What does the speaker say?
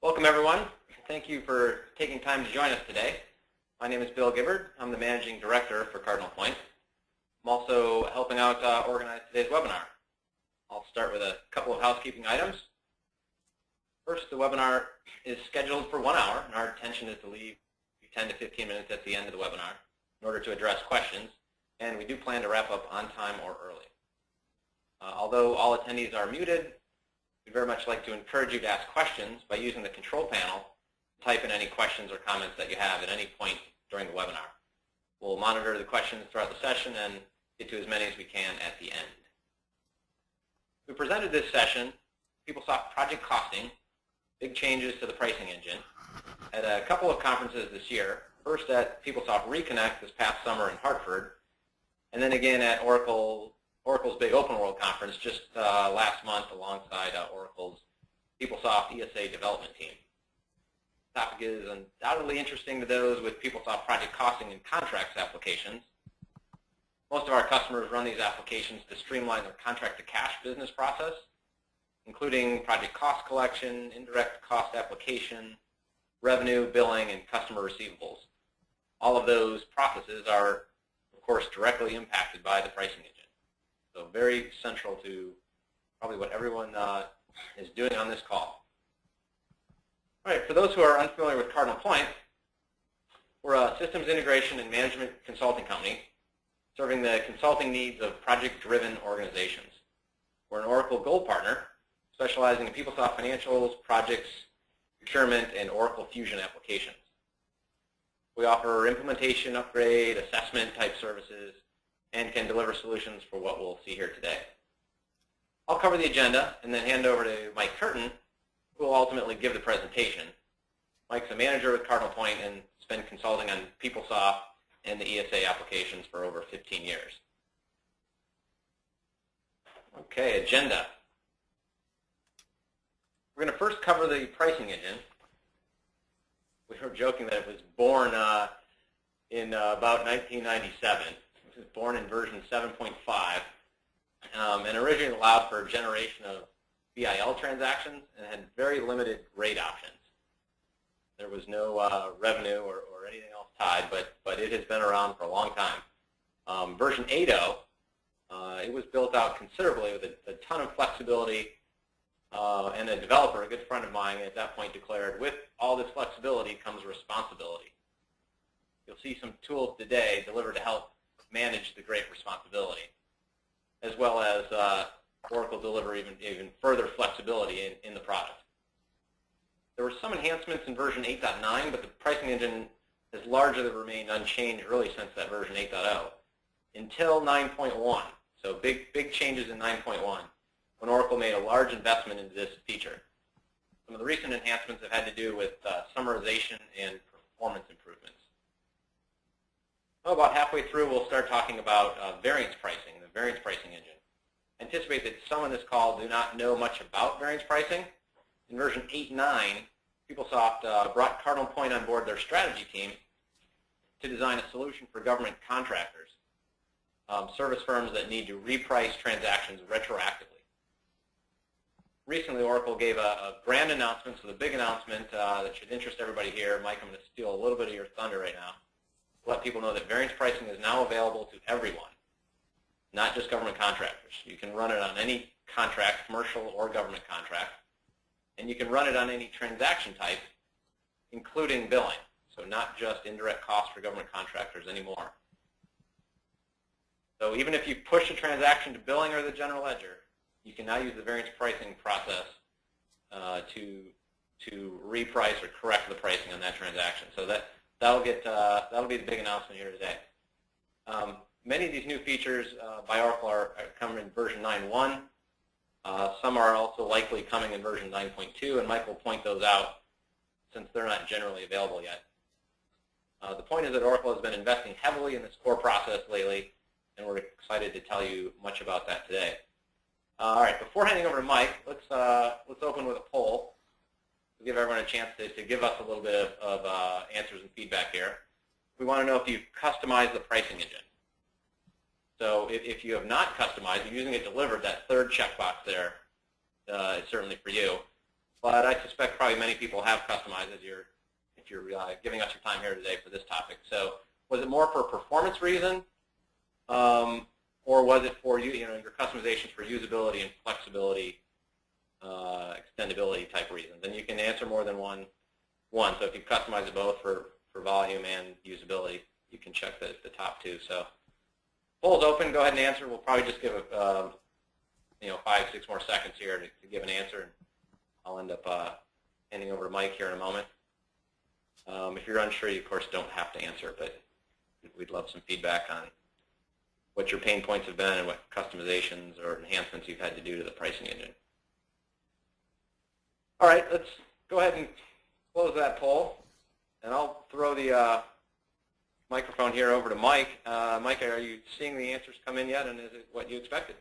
Welcome everyone. Thank you for taking time to join us today. My name is Bill Gibbard. I'm the Managing Director for Cardinal Point. I'm also helping out organize today's webinar. I'll start with a couple of housekeeping items. First, the webinar is scheduled for 1 hour, and our intention is to leave 10 to 15 minutes at the end of the webinar in order to address questions, and we do plan to wrap up on time or early. Although all attendees are muted, we'd very much like to encourage you to ask questions by using the control panel to type in any questions or comments that you have at any point during the webinar. We'll monitor the questions throughout the session and get to as many as we can at the end. We presented this session, PeopleSoft Project Costing, big changes to the pricing engine, at a couple of conferences this year. First at PeopleSoft Reconnect this past summer in Hartford, and then again at Oracle's big Open World Conference just last month alongside Oracle's PeopleSoft ESA development team. The topic is undoubtedly interesting to those with PeopleSoft Project Costing and contracts applications. Most of our customers run these applications to streamline their contract-to-cash business process, including project cost collection, indirect cost application, revenue, billing, and customer receivables. All of those processes are, of course, directly impacted by the pricing engine. So very central to probably what everyone is doing on this call. All right, for those who are unfamiliar with Cardinal Point, we're a systems integration and management consulting company serving the consulting needs of project-driven organizations. We're an Oracle Gold partner specializing in PeopleSoft financials, projects, procurement, and Oracle Fusion applications. We offer implementation, upgrade, assessment type services, and can deliver solutions for what we'll see here today. I'll cover the agenda and then hand over to Mike Curtin, who will ultimately give the presentation. Mike's a manager with Cardinal Point and has been consulting on PeopleSoft and the ESA applications for over 15 years. Okay, agenda. We're going to first cover the pricing engine. We were joking that it was born in about 1997. It was born in version 7.5 and originally allowed for a generation of BIL transactions and had very limited rate options. There was no revenue or anything else tied, but it has been around for a long time. Version 8.0, it was built out considerably with a ton of flexibility, and a developer, a good friend of mine at that point, declared, with all this flexibility comes responsibility. You'll see some tools today delivered to help manage the great responsibility, as well as Oracle deliver even further flexibility in the product. There were some enhancements in version 8.9, but the pricing engine has largely remained unchanged really since that version 8.0 until 9.1. So big changes in 9.1 when Oracle made a large investment into this feature. Some of the recent enhancements have had to do with summarization and performance improvements. About halfway through, we'll start talking about variance pricing, the variance pricing engine. Anticipate that some on this call do not know much about variance pricing. In version 8.9, PeopleSoft brought Cardinal Point on board their strategy team to design a solution for government contractors, service firms that need to reprice transactions retroactively. Recently, Oracle gave a grand announcement, so the big announcement that should interest everybody here. Mike, I'm going to steal a little bit of your thunder right now. Let people know that variance pricing is now available to everyone, not just government contractors. You can run it on any contract, commercial or government contract, and you can run it on any transaction type, including billing, so not just indirect costs for government contractors anymore. So even if you push a transaction to billing or the general ledger, you can now use the variance pricing process to reprice or correct the pricing on that transaction. So that'll be the big announcement here today. Many of these new features by Oracle are coming in version 9.1. Some are also likely coming in version 9.2, and Mike will point those out since they're not generally available yet. The point is that Oracle has been investing heavily in this core process lately, and we're excited to tell you much about that today. All right, before handing over to Mike, let's open with a poll. We'll give everyone a chance to give us a little bit of answers and feedback here. We want to know if you've customized the pricing engine. So if you have not customized, if you're using it delivered, that third checkbox there is certainly for you. but I suspect probably many people have customized if you're giving us your time here today for this topic. So was it more for a performance reason, or was it for your customizations for usability and flexibility, extendability type reasons? And you can answer more than one. So if you customize it both for volume and usability, you can check the top two. So poll's open. Go ahead and answer. We'll probably just give it 5-6 more seconds here to give an answer, and I'll end up handing over to Mike here in a moment. If you're unsure, you of course don't have to answer, but we'd love some feedback on what your pain points have been and what customizations or enhancements you've had to do to the pricing engine. All right, let's go ahead and close that poll, and I'll throw the microphone here over to Mike. Mike, are you seeing the answers come in yet, and is it what you expected?